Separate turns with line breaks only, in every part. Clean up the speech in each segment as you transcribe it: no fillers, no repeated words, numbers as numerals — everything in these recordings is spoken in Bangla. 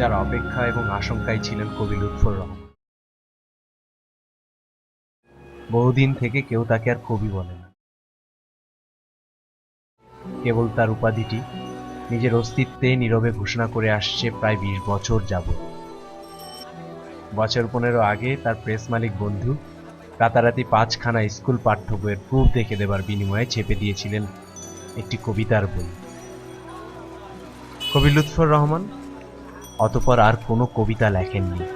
যার অপেক্ষা এবং আশঙ্কায় ছিলেন কবি লুৎফর রহমান। বহুদিন থেকে কেউ তাকে আর কবি বলে না, কেবল তার উপাধিটি নিজের অস্তিত্বে নীরবে ঘোষণা করে আসছে প্রায় ২০ বছর যাবৎ। বছর ১৫ আগে তার প্রেস মালিক বন্ধু রাতারাতি ৫খানা স্কুল পাঠ্য বইয়ের প্রুফ দেখে দেবার বিনিময়ে ছেপে দিয়েছিলেন একটি কবিতার বই। কবি লুৎফর রহমান অতঃপর আর কোনো কবিতা লেখেননি।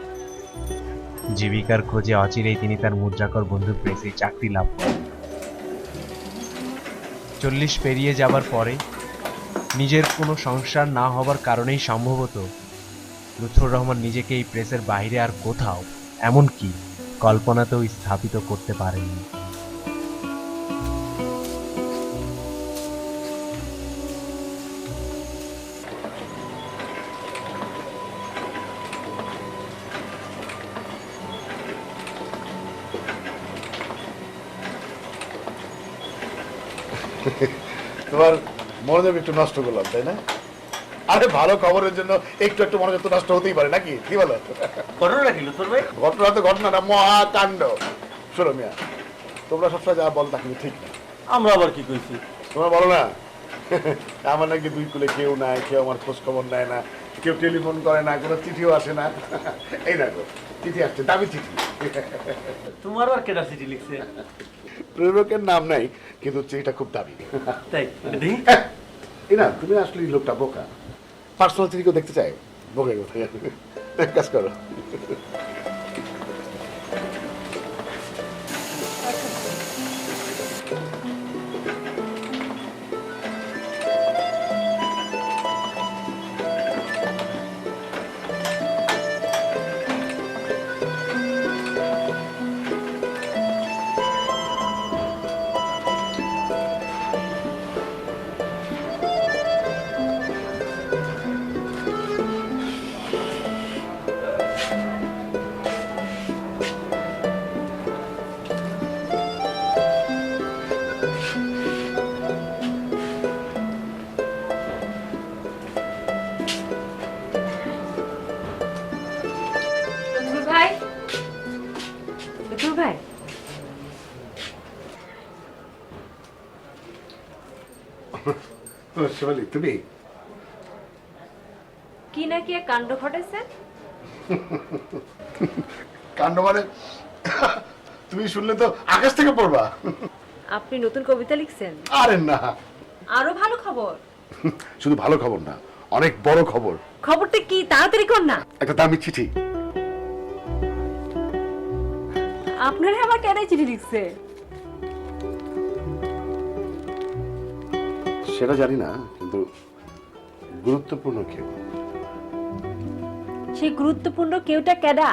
জীবিকার খোঁজে অচিরেই তিনি তার মুদ্রাকর বন্ধু প্রেসে চাকরি লাভ করেন। ৪০ পেরিয়ে যাবার পরে নিজের কোনো সংসার না হবার কারণেই সম্ভবত লুৎফর রহমান নিজেকে এই প্রেসের বাইরে আর কোথাও, এমনকি কল্পনাতেও স্থাপিত করতে পারেননি।
তোমার মনোযোগ একটু নষ্ট করলাম, তাই না? আরে ভালো খবরের জন্য একটু একটু মনোযোগ তো নষ্ট হতেই পারে নাকি, কি বলো?
ঘটনা কি লুৎফর ভাই?
ঘটনা তো ঘটনা না, মহাকাণ্ড। শোনো মিয়া, তোমরা সবসময় যা বল তা কিন্তু ঠিক না।
আমরা আবার কি কইছি?
তোমরা বলো না আমার নাকি দুই কুলে কেউ নাই, কেউ আমার খোঁজ খবর নেয় না, কেউ টেলিফোন করে না, কোনো চিঠিও আসে না। এই দেখো চিঠি আসছে, দামি চিঠি।
তোমার আর কেডা চিঠি লিখছে?
প্রেরকের নাম নাই, কিন্তু চিঠিটা খুব দামি।
তাই এটা দেখি।
এই না, তুমি আসলে এই লোকটা বোকা। পার্সোনাল চিঠি কেউ দেখতে চাই? বোকা কোথায়? এক কাজ করো,
ভাই, ভাই,
শিবালি তুমি
কি না কি এক কাণ্ড ঘটেছে?
কাণ্ড মানে তুমি শুনলে তো আকাশ থেকে পড়বা।
আপনি নতুন কবিতা লিখছেন?
আরে না,
আরো ভালো খবর।
শুধু ভালো খবর না, অনেক বড় খবর।
খবরটা কি? তাড়াতাড়ি কর না।
একটা দামি চিঠি।
আপনারা আবার কেন চিঠি লিখছে?
সেটা জানি না, কিন্তু গুরুত্বপূর্ণ কেউ।
সেই গুরুত্বপূর্ণ কেউটা কেডা?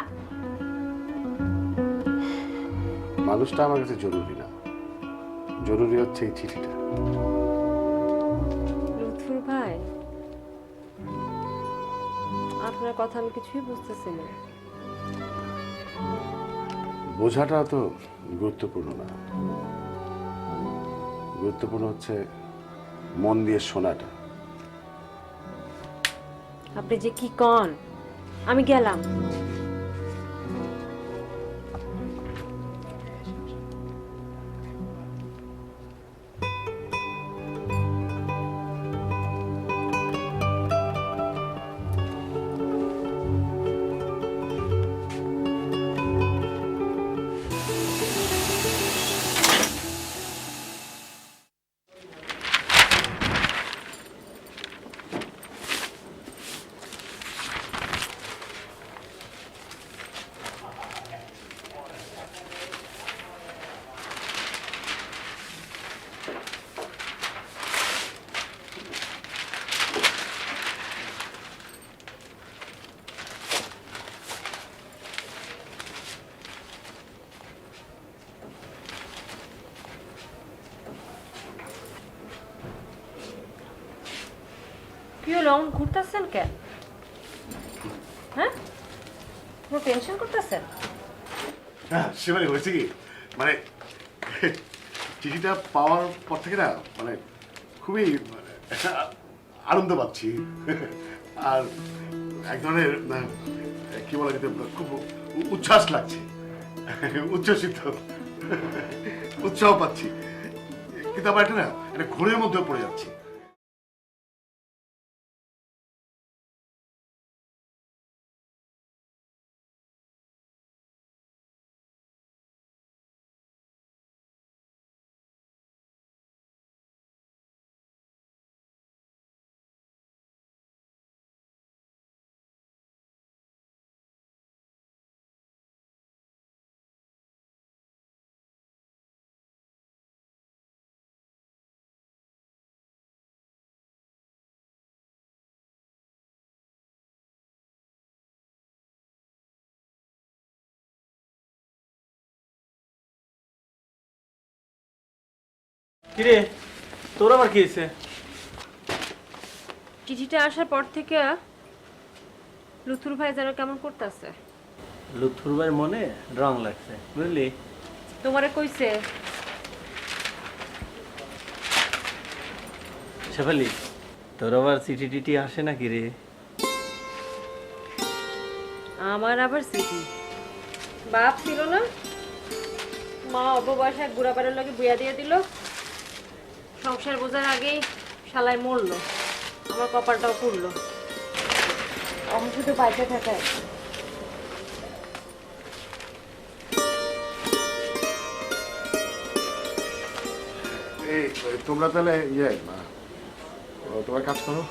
মানুষটা আমার কাছে জরুরি না, জরুরি হচ্ছে এই চিঠিটা।
লুৎফর ভাই, আপনার কথা আমি কিছুই বুঝতেছি না।
বোঝাটা তো গুরুত্বপূর্ণ না, গুরুত্বপূর্ণ হচ্ছে মন দিয়ে শোনাটা।
আপনি যে কি কন, আমি গেলাম। কি হলো, অমন ঘুরতেছেন কেন? হ্যাঁ, কোনো টেনশন করতেছেন?
শিবানী, হয়েছে কি, মানে চিঠিটা পাওয়ার পর থেকে না, মানে খুবই আনন্দ পাচ্ছি। আর এক ধরনের কি বলা যেতে খুব উচ্ছ্বাস লাগছে, উচ্ছ্বসিত, উৎসাহ পাচ্ছি, কিন্তু আবার এটা না একটা ঘোরের মধ্যে পড়ে যাচ্ছি।
কিরে তোর আবার কি হয়েছে?
চিঠিটা আসার পর থেকে লুথুর ভাই যেন কেমন করতেছে।
লুৎফুর ভাইয়ের মনে রং লাগছে বুঝলি।
তোমারে কইছে?
শেফালি তোর আবার চিঠি টিটি আসে নাকি রে?
আমার আবার চিঠি? বাপ ছিল না, মা অপবয়সে বুড়াবারের লগে বিয়া দিয়ে দিল, সংসার বোঝার আগেই শালায় মরলো, আমার কপালটাও পুড়লো, আমি শুধু বাইরে থাকায়।
এই তোমরা তাহলে তোমার কাজ করো,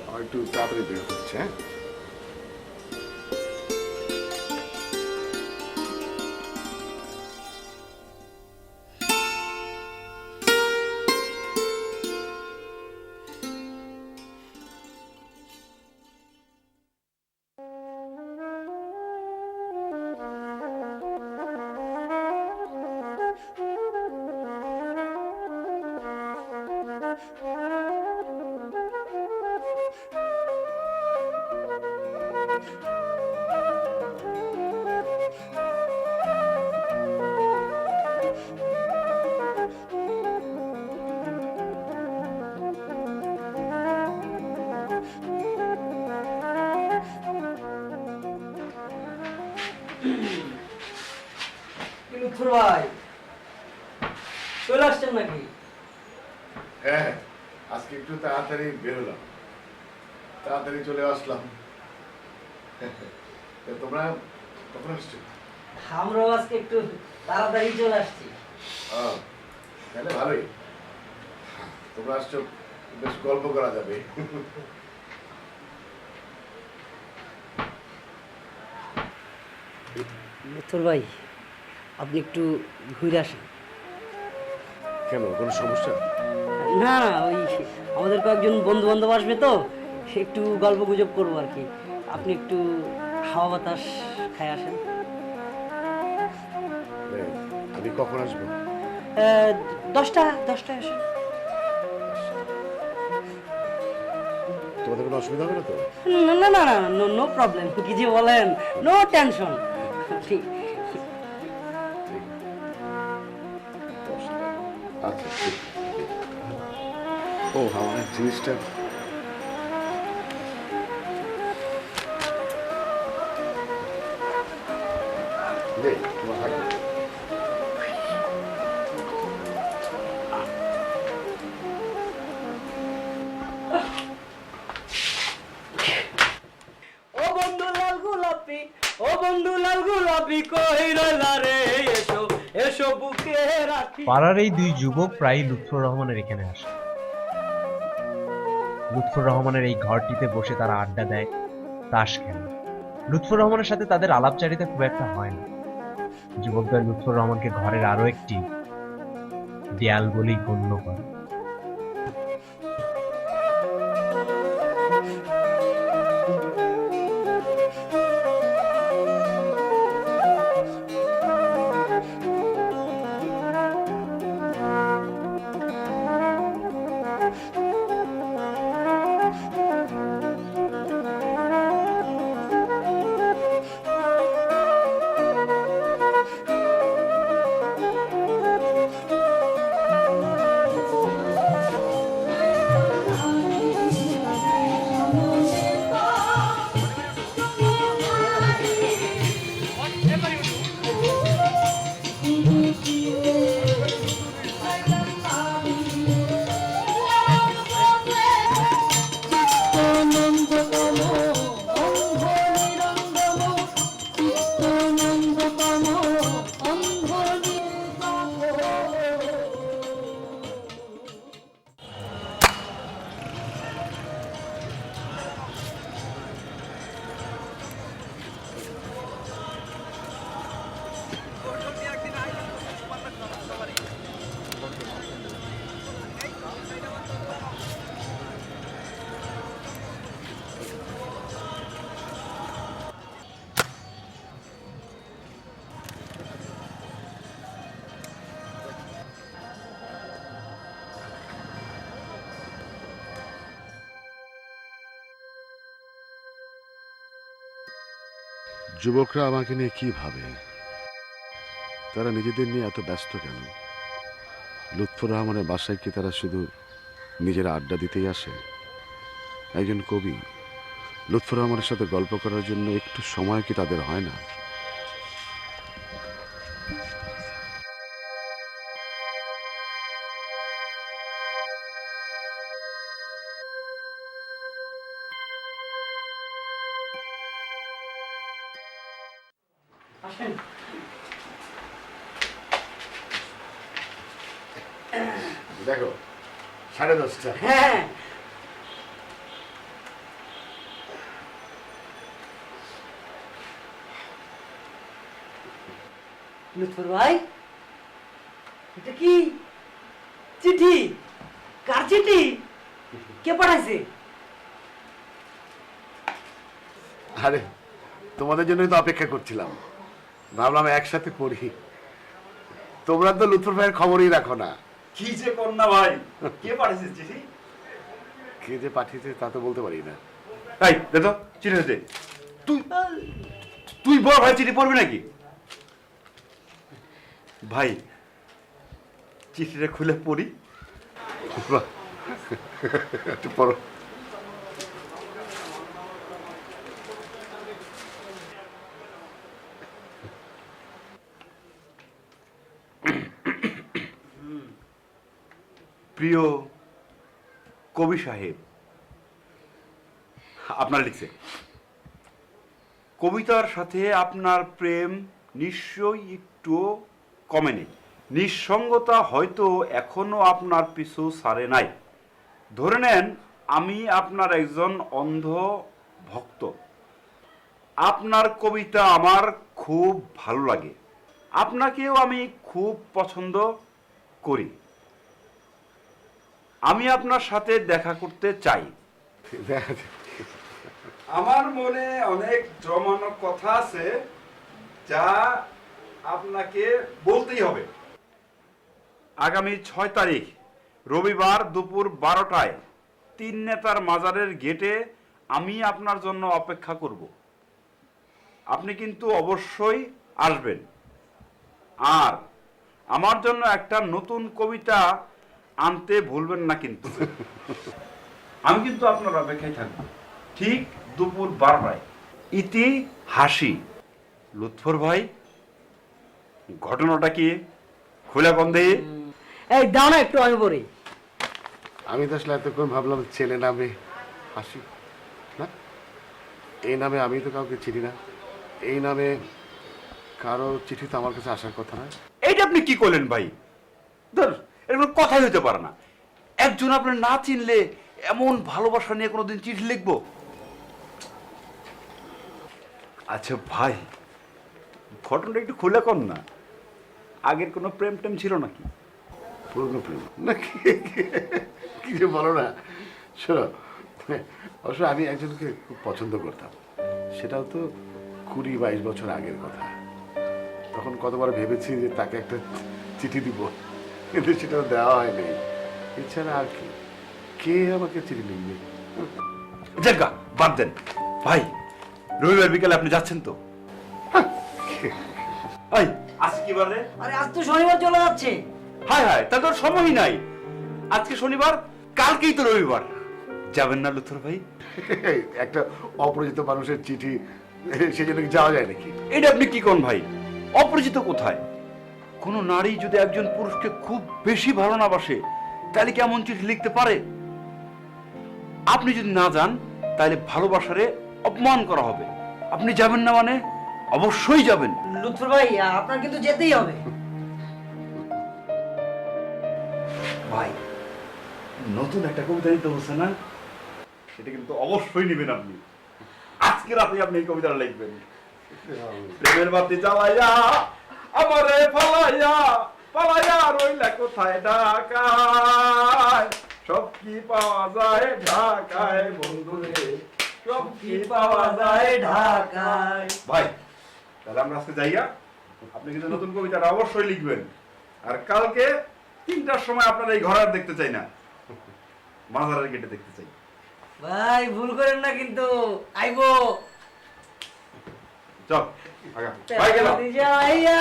আমার একটু তাড়াতাড়ি বের হচ্ছে। হ্যাঁ,
লুৎফুর ভাই চলে আসছেন নাকি?
হ্যাঁ, আজকে একটু তাড়াতাড়ি বেরোলাম, তাড়াতাড়ি চলে আসলাম। তোমরা কখন আসছো?
আমরাও আজকে একটু তাড়াতাড়ি চলে আসছি।
তাহলে ভালোই, তোমরা আসছো, বেশ গল্প করা যাবে।
লুৎফুর ভাই আপনি একটু ঘুরে আসেন।
কেন, কোনো সমস্যা?
না ওই আমাদের কয়েকজন বন্ধু বান্ধব আসবে তো, একটু গল্প গুজব করবো আর কি। আপনি একটু হাওয়া বাতাস খাই আসেন।
আমি কখন আসবো?
10টায় আসেন।
তোমাদের কোনো অসুবিধা হবে না তো?
না না না না, নো প্রবলেম। কি যে বলেন, নো টেনশন।
আচ্ছা, ঠিক। ও আমার জিনিসটা নে, তোমার থাকবে।
ও বন্ধু লাল গোলাপি, ও বন্ধু লাল গোলাপি কই রইলা রে, এসো এসো বুকে রাখি।
পাড়ার এই দুই যুবক প্রায়ই লুৎফর রহমানের এখানে আসে। লুৎফর রহমানের এই ঘরটিতে বসে তারা আড্ডা দেয়, তাস খেলে। লুৎফর রহমানের সাথে তাদের আলাপচারিতা খুব একটা হয় না। যুবকদের লুৎফর রহমানকে ঘরের আরো একটি দেয়াল বলেই গণ্য করে।
যুবকরা আমাকে নিয়ে কি ভাবে, তারা নিজেদের নিয়ে এত ব্যস্ত কেন? লুৎফর রহমানের বাসায় কি তারা শুধু নিজেরা আড্ডা দিতেই আসে? একজন কবি, লুৎফর রহমানের সাথে গল্প করার জন্য একটু সময় কি তাদের হয় না?
আসেন।
দেখো 10:30।
হ্যাঁ, লুৎফর ভাই, এটা কি চিঠি? কার চিঠি? কে পাঠাইছে?
আরে তোমাদের জন্যই তো অপেক্ষা করছিলাম, ভাবলাম একসাথে পড়ি। তোমরা তো লুৎফর ভাইয়ের খবরই রাখো না।
কি যে কন্যা ভাই, কে পাঠিয়েছে চিঠি?
কে যে পাঠিয়েছে তা তো বলতে পারি না।
এই দে তো চিঠি দে। তুই তুই বল ভাই, চিঠি পড়বি নাকি? ভাই চিঠিটা খুলে পড়ি।
বাহ, একটু পড়ো।
প্রিয় কবি সাহেব, আপনার লিখছে, কবিতার সাথে আপনার প্রেম নিশ্চয়ই একটু কমেনি। নিঃসঙ্গতা হয়তো এখনো আপনার পিছু ছাড়ে নাই। ধরে নেন আমি আপনার একজন অন্ধ ভক্ত। আপনার কবিতা আমার খুব ভালো লাগে, আপনাকেও আমি খুব পছন্দ করি। আমি আপনার সাথে দেখা করতে চাই। আমার মনে অনেক জমানো কথা আছে যা আপনাকে বলতেই হবে। আগামী 6 তারিখ রবিবার দুপুর 12টায় 3 নেতার মাজারের গেটে আমি আপনার জন্য অপেক্ষা করব। আপনি কিন্তু অবশ্যই আসবেন। আর আমার জন্য একটা নতুন কবিতা আনতে ভুলবেন না কিন্তু। আমি কিন্তু আপনার অপেক্ষায় থাকবো ঠিক দুপুর 12টায়। ইতি হাসি। লুৎফর ভাই, ঘটনাটা কি খুলে বন্ধে?
এই দাও না একটু, আমি পড়ি।
আমি তো আসলে এতক্ষণ ভাবলাম ছেলে নামে হাসি না, এই নামে আমি তো কাউকে চিনি না, এই নামে কারো চিঠি তো আমার কাছে আসার কথা না।
এইটা আপনি কি করলেন ভাই? ধর, এরকম কথাই হইতে পারে না। একজন আপনার না চিনলে এমন ভালোবাসা নিয়ে কোনোদিন চিঠি লিখবো? আচ্ছা ভাই, ঘটনাটা একটু খুলে কর না। আগের কোনো প্রেম টেম ছিল নাকি?
পুরনো প্রেম না কি যে বলো না। শোনো, অবশ্য আমি একজনকে খুব পছন্দ করতাম, সেটাও তো 20-22 বছর আগের কথা। তখন কতবার ভেবেছি যে তাকে একটা চিঠি দিব, কিন্তু সেটা দেওয়া হয়নি। এছাড়া আর কি, কে আমাকে চিঠি লিখবে?
জায়গা বাদ দেন ভাই। রবিবার বিকালে আপনি যাচ্ছেন তো? ভাই আজ কি বারে?
আরে আজ তো শনিবার চলে যাচ্ছে।
হায় হায়, তা তোর সময়ই নাই। আজকে শনিবার, কালকেই তো রবিবার। যাবেন না লুথর ভাই?
একটা অপরিচিত মানুষের চিঠি, সেজন্য কি যাওয়া যায় নাকি?
এটা আপনি কি কোন ভাই? অপরিচিত কোথায়? কোন নারী যদি একজন পুরুষকে খুব বেশি ভালো না বাসে, তাহলে কি এমন চিঠি লিখতে পারে? আপনি যদি না যান তাহলে ভালোবাসারে অপমান করা হবে। আপনি যাবেন না মানে? অবশ্যই যাবেন।
লুৎফর ভাই, আপনার কিন্তু যেতেই হবে।
ভাই, নতুন একটা কবিতা নিতে হচ্ছে না? সেটা কিন্তু অবশ্যই নেবেন আপনি। আজকে রাতে আপনি এই কবিতাটা লিখবেন। প্রেমের বাতি জ্বালাইয়া আমারে ফালাইয়া পালাইয়া রইলা কোথায় ঢাকায়, সব কি পাওয়া যায় ঢাকায় বন্ধুরে, সব কি পাওয়া যায় ঢাকায়। ভাই তাহলে আমরা আজকে যাইয়া, আপনি কিন্তু নতুন কবিতাটা অবশ্যই লিখবেন। আর কালকে 3টার সময় আপনারা এই ঘর আর দেখতে চাই না, মাজারের গেটে দেখতে চাই।
ভাই ভুল করেন না কিন্তু, আইবো।
চল আগা ভাই গেলাম
যাইয়া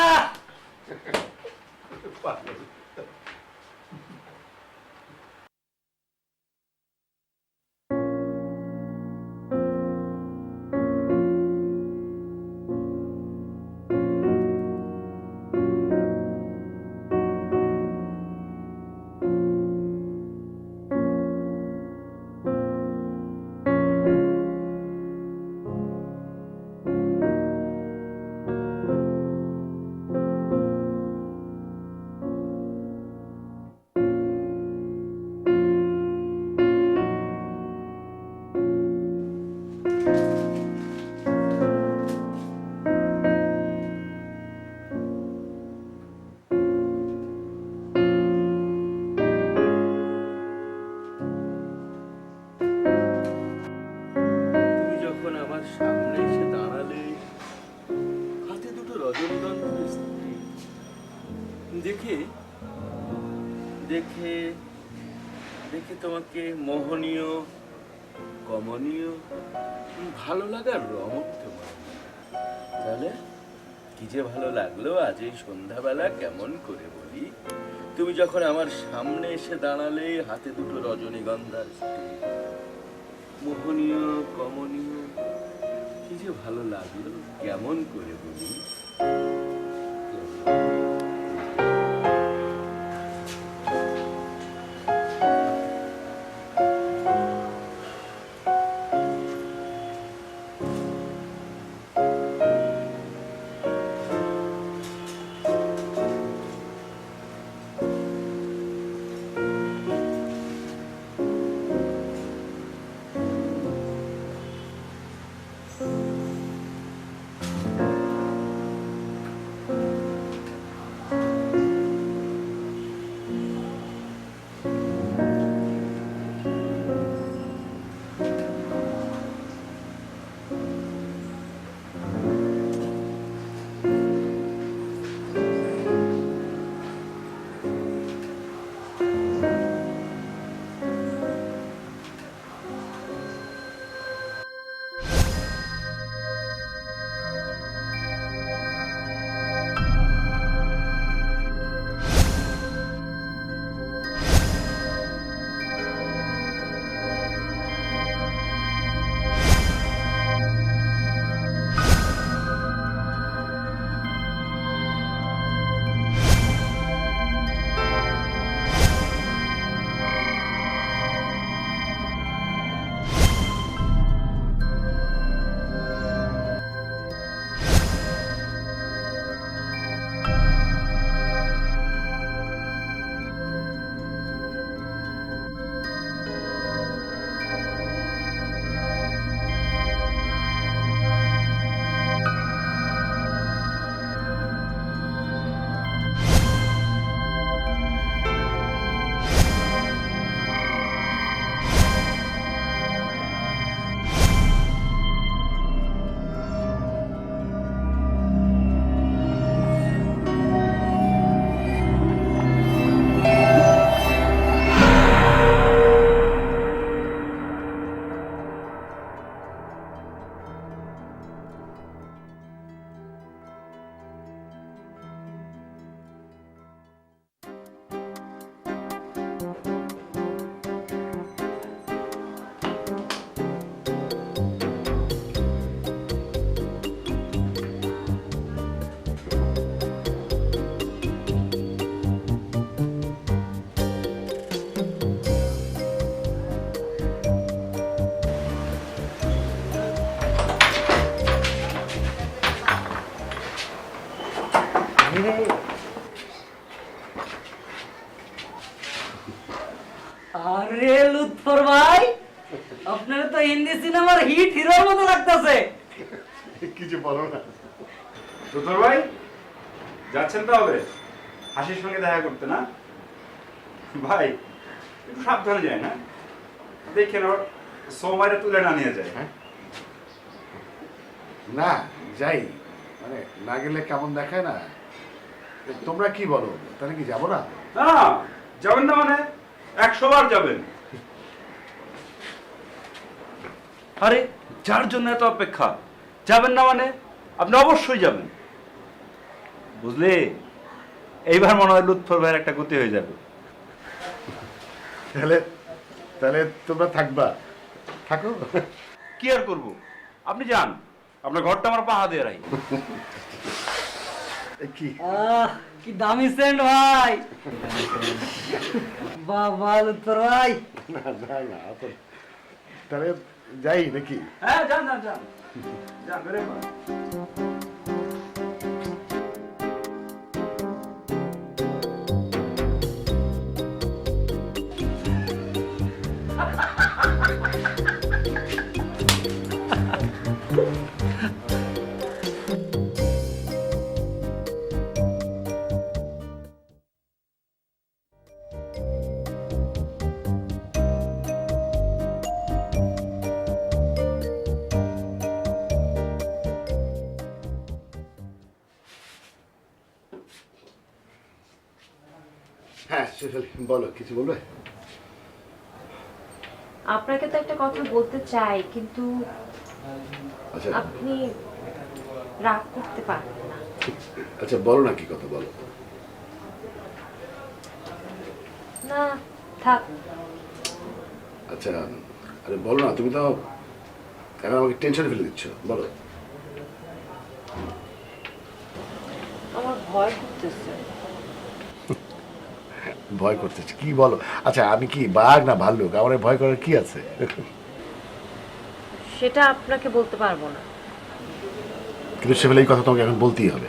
তুমি যখন আমার সামনে এসে দাঁড়ালে, হাতে দুটো রজনীগন্ধার স্ত্রী, দেখে দেখে দেখে তোমাকে মোহনীয়, কমনীয়, ভালো লাগার রং উঠতে পারে। তাহলে কি যে ভালো লাগলো আজ এই সন্ধ্যাবেলা, কেমন করে বলি। তুমি যখন আমার সামনে এসে দাঁড়ালে, হাতে দুটো রজনীগন্ধার স্ত্রী, মোহনীয়, কমনীয়, কি যে ভালো লাগলো, কেমন করে বলি। আরে লুৎফর ভাই, আপনার তো হিন্দি সিনেমার হিট হিরোর মতো লাগতেছে।
কিছু বলো না।
সুতর ভাই যাচ্ছেন তো হবে হাসির সঙ্গে দেখা করতে, না ভাই? একটু সাবধানে যায় না, দেখেন ওর সময়টা তুলে না নিয়ে যায়। হ্যাঁ
না যাই, মানে না গেলে কেমন দেখায় না। তোমরা কি বলো, তাহলে কি যাবো না?
না না, যাবেন না মানে 100 বার যাবেন। আরে যার জন্য এত অপেক্ষা, যাবেন না মানে আপনি অবশ্যই যাবেন, বুঝলে? এইবার মনে হয় লুৎফর ভাইয়ের একটা গতি হয়ে যাবে।
তাহলে তাহলে তোমরা থাকবা, থাকো।
কি আর করবো, আপনি যান, আপনার ঘরটা আমার পাহা দিয়ে রাখি।
কি
কি দামি সেন্ট ভাই, বাবা লুৎফর ভাই।
না না না, তাহলে যাই নাকি?
হ্যাঁ, যান যান যান যান, বের হন।
হ্যাঁ শেফালি, বলো, কিছু বলবে?
আপনাকে তো একটা কথা বলতে চাই, কিন্তু
আচ্ছা
আপনি রাগ করতে পারবেন না।
আচ্ছা, বলো না, কি কথা বলো।
না থাক।
আচ্ছা, আরে বলো না, তুমি তো এখন আমাকে টেনশনে ফেলে দিচ্ছ, বলো।
আমার ভয় করতেছে।
ভয় করতেছে? কি বলো? আচ্ছা, আমি কি বাঘ না ভাল্লুক? আমার ভয় করার কি আছে?
সেটা আপনাকে বলতে পারবো না।
কিন্তু সেবেলা এই কথা তোমাকে এখন বলতেই হবে।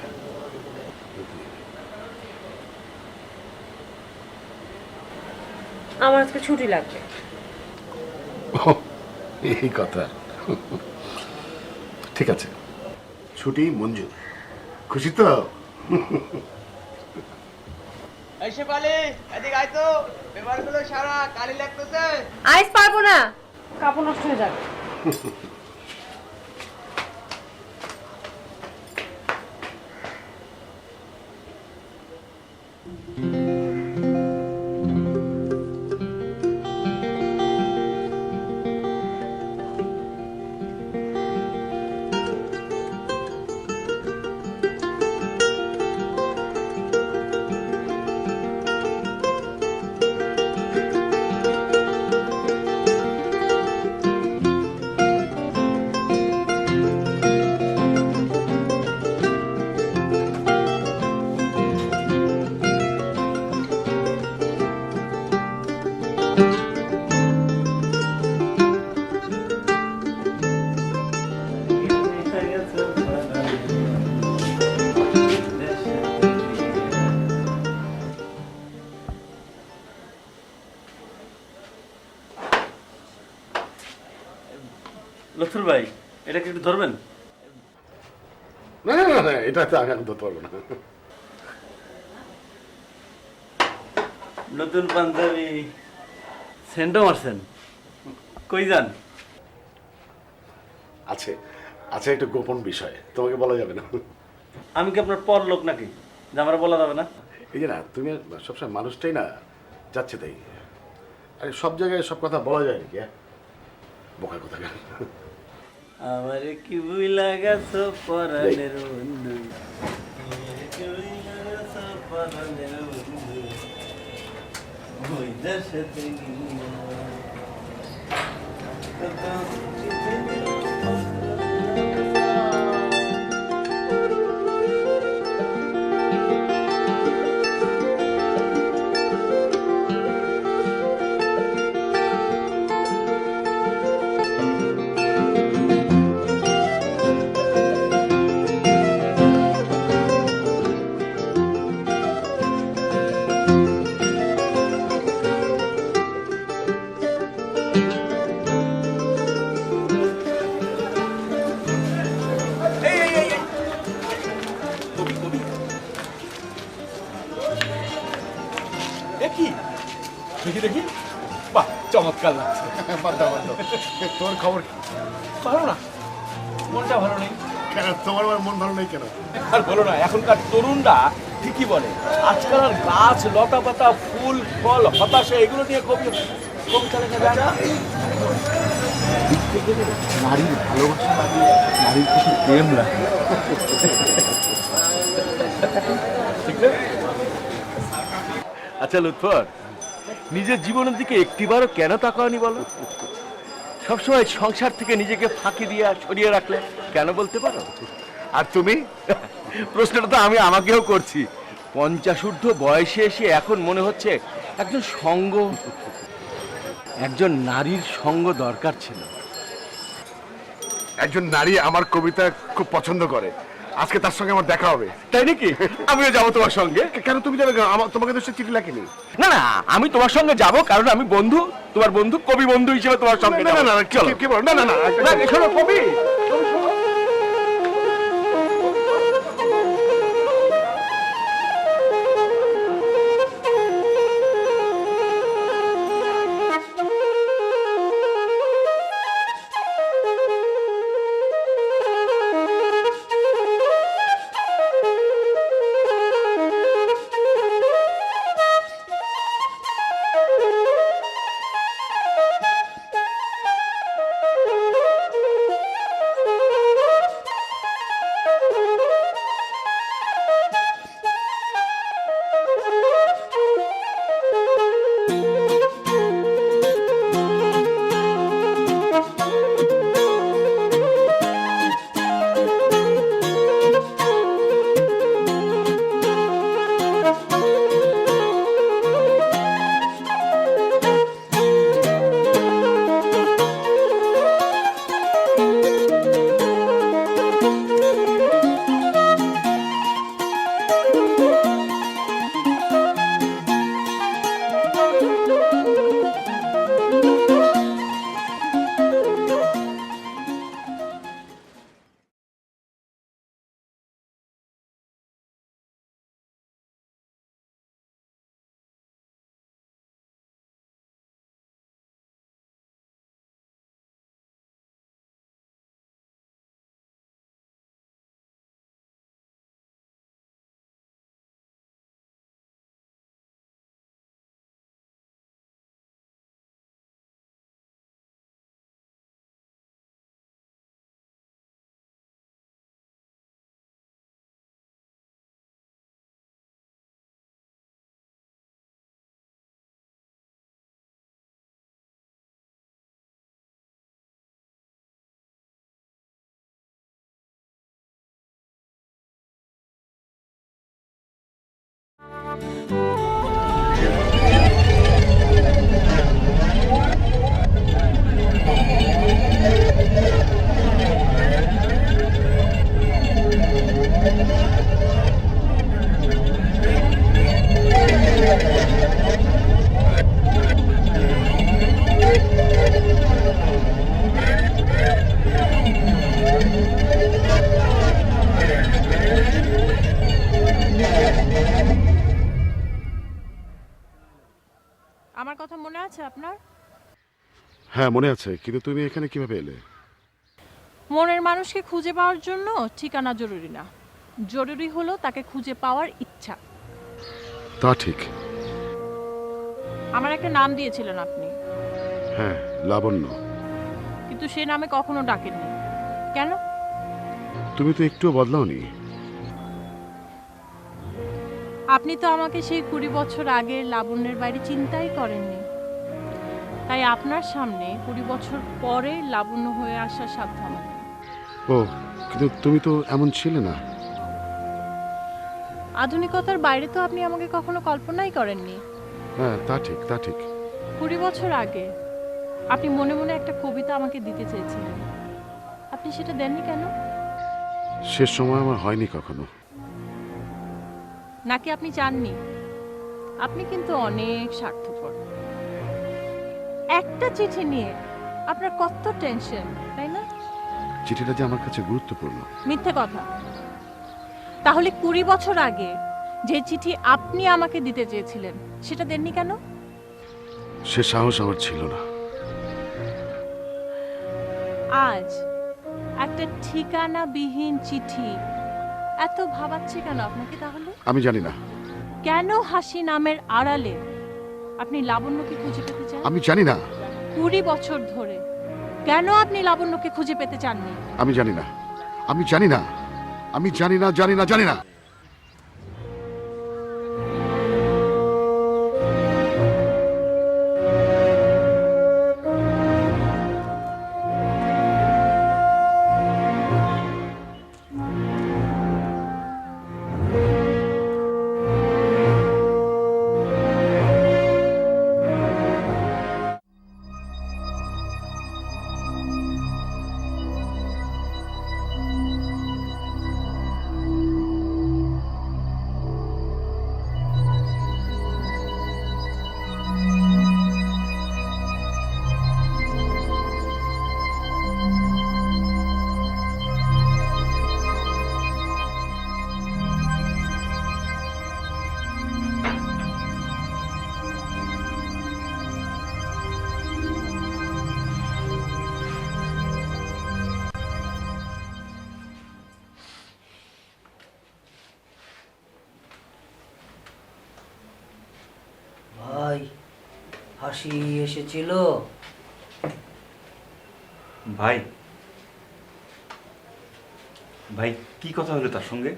আমার আজকে ছুটি লাগবে।
এই কথা। ঠিক আছে, ছুটি মঞ্জুর। খুশি তো?
এসে পালে এদিকে আয় তো, পেপারগুলো সারা, কালি লাগতেছে।
আইস পারবো না, কাপড় নষ্ট হয়ে যাবে।
লুৎফর ভাই, এটাকে একটু ধরবেন?
না না না না, এটা তো আমি এখন ধরতে পারবো না।
নতুন পাঞ্জাবি, সেন্টও মারছেন, কই যান?
আছে আছে, একটা গোপন বিষয়, তোমাকে বলা যাবে না।
আমি কি আপনার পর লোক নাকি যে আমার বলা যাবে না?
এই যে না, তুমি সবসময় মানুষটাই না যাচ্ছে তাই। আরে সব জায়গায় সব কথা বলা যায় নাকি? বোকার কথা।
আমারে কি বুইলা গেছো পরাণের বন্ধু, আমারে কি বুইলা গেছো পরাণের বন্ধু, ওই দেশেতে গিয়া কত চিঠি দিলাম।
দেখি দেখি দেখি, বাহ চমৎকার লাগছে।
তোমার খবর কি?
ভালো না, মনটা ভালো নেই।
কেন তোমার আবার মন ভালো নেই কেন?
আর বলো না, এখনকার তরুণরা ঠিকই বলে, আজকাল আর গাছ লতা পাতা ফুল ফল হতাশা এগুলো নিয়ে কবিতা লেখা যায় না।
লিখতে গেলে নারীর ভালোবাসা লাগে, নারীর প্রতি প্রেম লাগে। ঠিক না? আচ্ছা লুৎফর, নিজের জীবনের দিকে একটিবারও কেন তাকাওনি বলো? সবসময় সংসার থেকে নিজেকে ফাঁকি দিয়ে সরিয়ে রাখলে কেন বলতে পারো?
আর তুমি?
প্রশ্নটা তো আমি আমাকেও করছি। 50 ঊর্ধ্ব বয়সে এসে এখন মনে হচ্ছে একজন নারীর সঙ্গ দরকার ছিল।
একজন নারী আমার কবিতা খুব পছন্দ করে, আজকে তার সঙ্গে আমার দেখা হবে।
তাই নাকি? আমিও যাবো তোমার সঙ্গে।
কেন তুমি যাবে? তোমাকে তো সে চিঠি লেখেনি।
না না, আমি তোমার সঙ্গে যাব কারণ আমি বন্ধু, তোমার বন্ধু, কবি বন্ধু হিসেবে তোমার সঙ্গে
না
যাবো।
না না,
চলো।
কি বল? না না না,
না, শোনো কবি,
আমার কথা মনে আছে আপনার?
হ্যাঁ মনে আছে, কিন্তু তুমি এখানে কিভাবে এলে?
মনের মানুষকে খুঁজে পাওয়ার জন্য ঠিকানা জরুরি না, জরুরি হলো তাকে খুঁজে পাওয়ার ইচ্ছা।
তা ঠিক।
আমার একটা নাম দিয়েছিলেন আপনি,
হ্যাঁ, লাবণ্য।
কিন্তু সে নামে কখনো ডাকেননি কেন?
তুমি তো একটুও বদলাওনি।
আপনি তো আমাকে সেই 20 বছর আগের লাবণ্যের বাইরে চিন্তাই করেননি, তাই আপনার সামনে 20 বছর পরে লাবণ্য হয়ে আসার সাধ্য আমার নেই।
ও, কিন্তু তুমি তো এমন ছিলে না।
আধুনিকতার বাইরে তো আপনি আমাকে কখনো কল্পনাই করেননি।
হ্যাঁ তা ঠিক, তা ঠিক।
20 বছর আগে আপনি মনে মনে একটা কবিতা আমাকে দিতে চেয়েছিলেন, আপনি সেটা দেননি কেন?
শেষ সময় আমার হয়নি কখনো।
নাকি আপনি চাননি? আপনি কিন্তু অনেক স্বার্থপর। একটা চিঠি নিয়ে আপনার কত টেনশন, তাই না?
চিঠিটা যে আমার কাছে গুরুত্বপূর্ণ।
মিথ্যে কথা। তাহলে 20 বছর আগে যে চিঠি আপনি আমাকে দিতে চেয়েছিলেন সেটা দেননি কেন?
সে সাহস আমার ছিল না।
আজ একটা ঠিকানাবিহীন চিঠি এত ভাবাচ্ছে কেন আপনাকে? তাহলে
আমি জানি না।
কেন হাসি নামের আড়ালে আপনি লাবণ্যকে খুঁজে পেতে চান?
আমি জানি না।
20 বছর ধরে কেন আপনি লাবণ্যকে খুঁজে পেতে চাননি?
আমি জানি না, আমি জানি না, আমি জানি না, জানি না, জানি না।
ভাই, হাসি এসেছিল?
ভাই, ভাই কি কথা হলো তার সঙ্গে?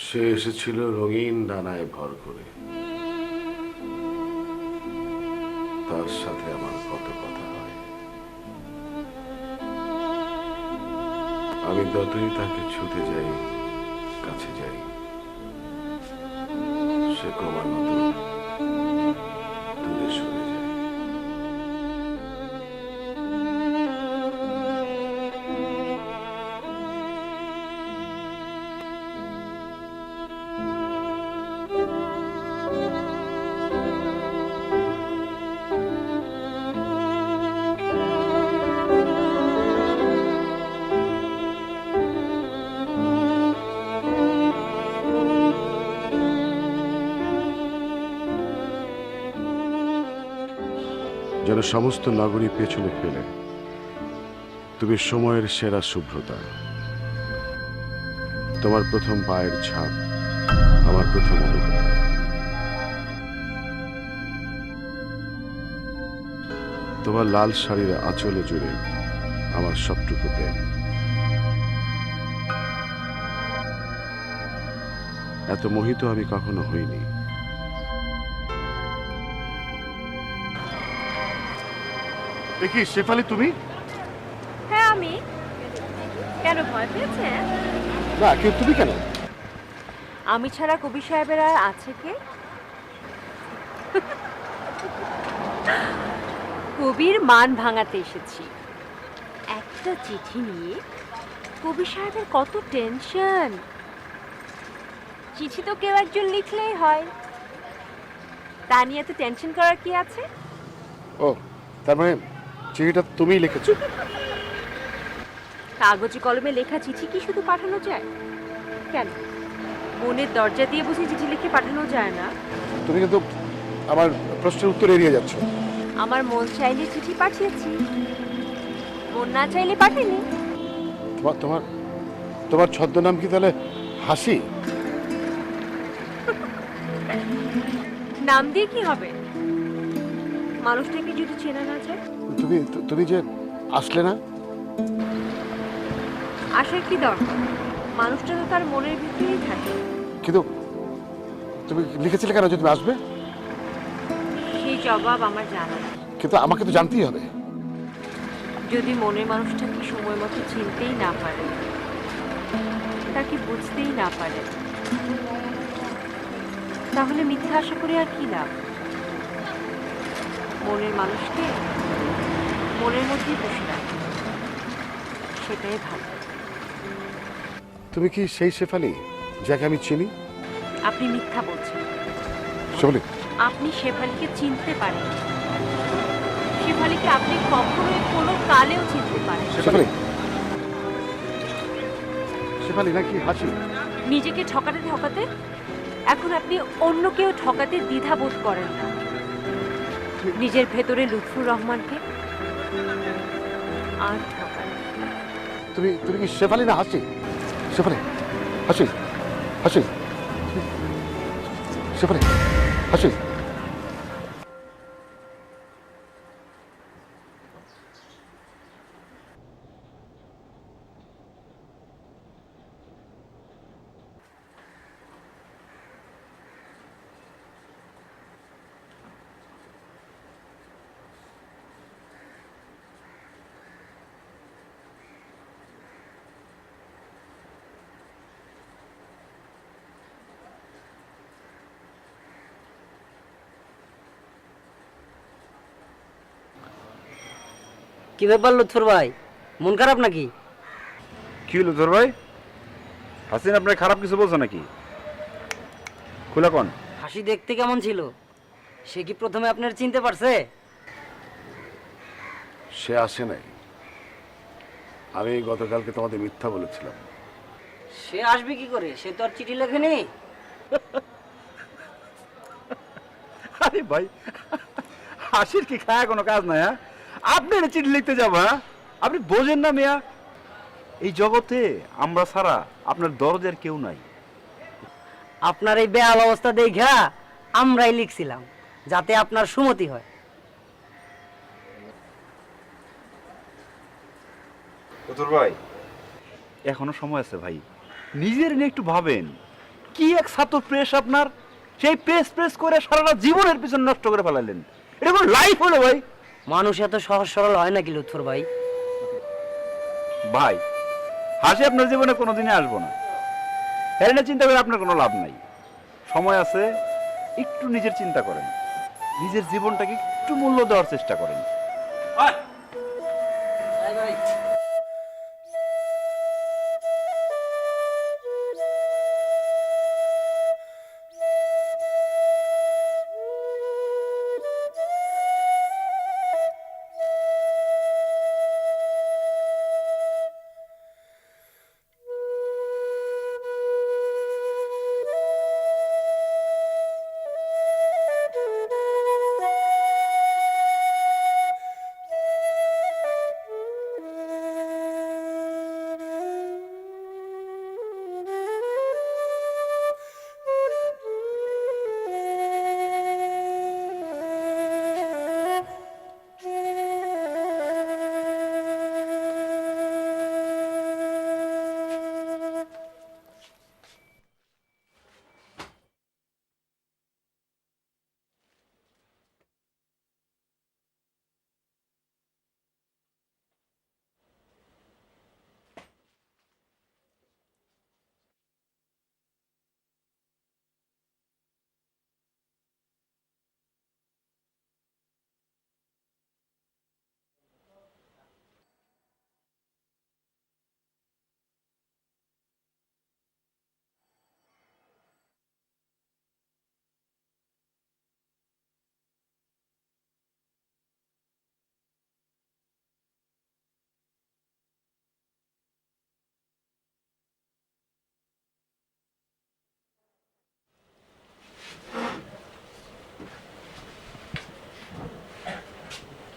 সে এসেছিল রঙিন ডানায় ভর করে। তার সাথে আমার কত কথা হয়। আমি যতই তাকে ছুতে যাই, কাছে যাই, সে ক্রমাগত দূরে সরে যায়। যেন সমস্ত নগরী পেছনে ফেলে তুমি সময়ের সেরা শুভ্রতা। তোমার প্রথম পায়ের ছাপ আমার প্রথম অনুভূতি। তোমার লাল শাড়ির আঁচলে জুড়ে আমার সবটুকু প্রেম। এত মোহিত আমি কখনো হইনি। দেখি শেফালি, তুমি?
হ্যাঁ আমি। কেন ভয় পেয়েছেন?
না, কেউ তুমি কেন?
আমি ছাড়া কবি সাহেবের আর আছে কে? কবির মান ভাঙাতে এসেছি। একটা চিঠি নিয়ে কবি সাহেবের কত টেনশন। চিঠি তো কেউ একজন লিখলেই হয়, তা নিয়ে এত টেনশন করার কি আছে?
ও, তার মানে চিঠিটা তুমিই লিখেছো?
কাগজে কলমে লেখা চিঠি কি শুধু পাঠানো যায়? কেন, মনের দরজা দিয়ে বুঝি চিঠি লিখে পাঠানো যায় না?
তুমি কিন্তু আমার প্রশ্নের উত্তর এড়িয়ে যাচ্ছ।
আমার মন চাইলে চিঠি পাঠিয়েছি, মন না চাইলে পাঠিনি।
তোমার তোমার তোমার ছদ্মনাম কি তাহলে হাসি?
নাম দিয়ে কি হবে? মানুষটাকে যদি চেনা না যায়।
তুমি তুমি যে আসলে না,
আসার কি দরকার? মানুষটা তো তার মনের ভিতরেই থাকে।
কিন্তু তুমি লিখেছিলে কেন যে তুমি আসবে?
সেই জবাব আমার জানা নেই।
কিন্তু আমাকে তো জানতেই হবে।
যদি মনের মানুষটাকে সময় মতো চিনতেই না পারে, তাকে বুঝতেই না পারে, তাহলে মিথ্যা আশা করে আর কি লাভ? মনের মানুষকে মনের মধ্যেই বসে রাখে, সেটাই ভালো।
তুমি কি সেই শেফালি যাকে আমি চিনি?
আপনি মিথ্যা বলছেন।
শেফালি,
আপনি শেফালিকে চিনতে পারেন। শেফালিকে আপনি কখনোই কোনো কালেও চিনতে পারেন।
শেফালি, শেফালি নাকি হাসি?
নিজেকে ঠকাতে ঠকাতে এখন আপনি অন্যকেও ঠকাতে দ্বিধাবোধ করেন না। নিজের ভেতরে লুৎফুর রহমানকে আর ঠকান।
তুমি কি শেফালি না হাসি? শেফালি, হাসি, হাসি, শেফালি, হাসি।
কি ব্যাপার লুৎফর ভাই, মন খারাপ নাকি?
কি হলো তোর ভাই? হাসিন আপনার খারাপ কিছু বলছো নাকি? খোলা কোন?
হাসি দেখতে কেমন ছিল সে কি প্রথমে আপনার চিনতে পারছে?
সে আসে নাই। আমি গতকালকে তোমাদের মিথ্যা বলেছিলাম।
সে আসবে কি করে? সে তো আর চিঠি লেখেনি।
আরে ভাই, হাসির কি খায় কোনো কাজ নাই? হ্যাঁ, আপনি এটা চিঠি লিখতে যাবো? হ্যাঁ, আপনি বোঝেন না মিয়া, এই জগতে আমরা ছাড়া আপনার দরজার কেউ নাই।
আপনার এই বেহাল অবস্থা দেখা আমরাই লিখছিলাম যাতে আপনার সুমতি হয়।
তোর ভাই, এখনো সময় আছে ভাই, নিজের নিয়ে একটু ভাবেন। কি এক ছাত্র প্রেস আপনার, সেই প্রেস করে সারাটা জীবনের পিছনে নষ্ট করে ফেলালেন। এটা কোনো লাইফ হলো ভাই?
মানুষ এত সহজ সরল হয় নাকি লুৎফর ভাই?
ভাই, হাসি আপনার জীবনে কোনোদিনই আসবো না। এর নিয়ে চিন্তা করে আপনার কোনো লাভ নাই। সময় আছে, একটু নিজের চিন্তা করেন, নিজের জীবনটাকে একটু মূল্য দেওয়ার চেষ্টা করেন।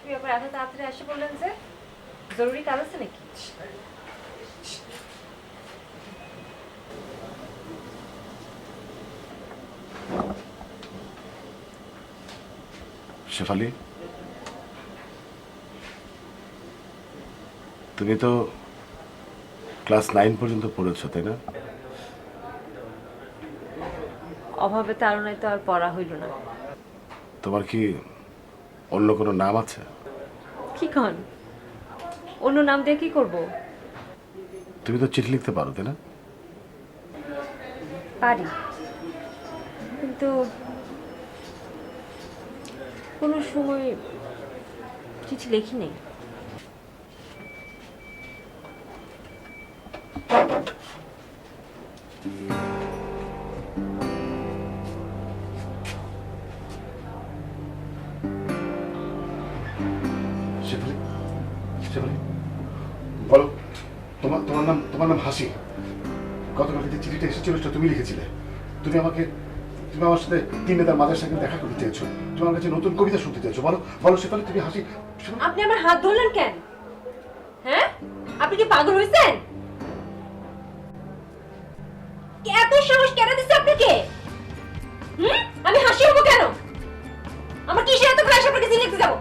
কি ব্যাপার, এত তাড়াতাড়ি আসে বললেন যে? জরুরি কাজ আছে নাকি?
শেফালি, তুমি তো ক্লাস 9 পর্যন্ত পড়েছো, তাই না?
অভাবে তাড়নায় তো আর পড়া হইল না।
তোমার কি অন্য কোনো নাম আছে?
কি কন? অন্য নাম দিয়ে কি করব?
তুমি তো চিঠি লিখতে পারো, তাই না?
পারি, কিন্তু কোনো সময় চিঠি লেখি নেই।
শেফালি, শেফালি, বলো, তোমার নাম হাসি। গতকালকে যে চিঠিটা এসেছিল সেটা তুমি লিখেছিলে। তুমি আমার সাথে তিন নেতার মাঝের সাথে দেখা করতে চেয়েছো। তুমি আমার কাছে নতুন কবিতা শুনতে চেয়েছো। বলো বলো শেফালি, তুমি হাসি।
আপনি আমার হাত ধরলেন কেন? হ্যাঁ, আপনি কি পাগল হয়েছেন? এত সাহস কেন দিচ্ছে আপনাকে? আমি হাসি হবো কেন? আমার কিসের এত ভয় আপনাকে জিনিস যাবো?